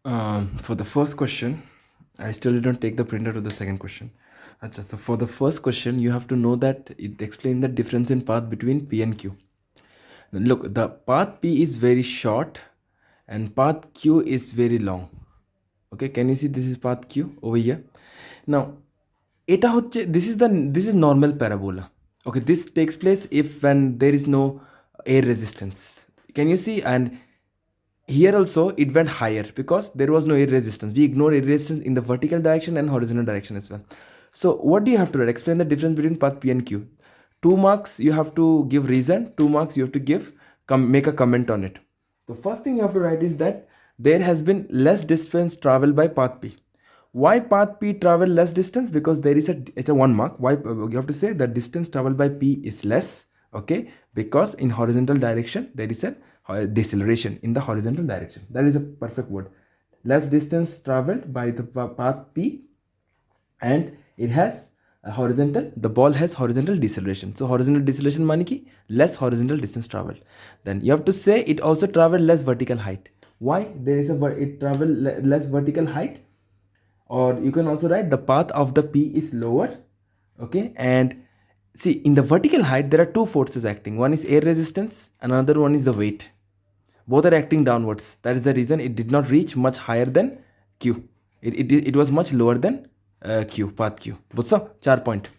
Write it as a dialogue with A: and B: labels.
A: For the first question, I still didn't take the printer to the second question. Acha, so for the first question, you have to know that it explains the difference in path between P and Q. Now look, the path P is very short and path Q is very long. Okay, can you see this is path Q over here? Now, this is normal parabola. Okay, this takes place if when there is no air resistance. Can you see? And here also it went higher because there was no air resistance. We ignore air resistance in the vertical direction and horizontal direction as well. So what do you have to write? Explain the difference between path P and Q. 2 marks you have to give reason, 2 marks you have to give make a comment on it. The first thing you have to write is that there has been less distance traveled by path P. Why path P travel less distance? Because there is it's a 1 mark. Why you have to say the distance traveled by P is less. Okay, because in horizontal direction there is a deceleration in the horizontal direction. That is a perfect word. Less distance traveled by the path P, and it has a horizontal, the ball has horizontal deceleration. So horizontal deceleration means ki less horizontal distance traveled. Then you have to say it also travel less vertical height. Why? There is it travel less vertical height, or you can also write the path of the P is lower. Okay, and see, in the vertical height there are two forces acting. One is air resistance, another one is the weight. Both are acting downwards. That is the reason it did not reach much higher than Q. It was much lower than Q, path Q. Butsa 4 point.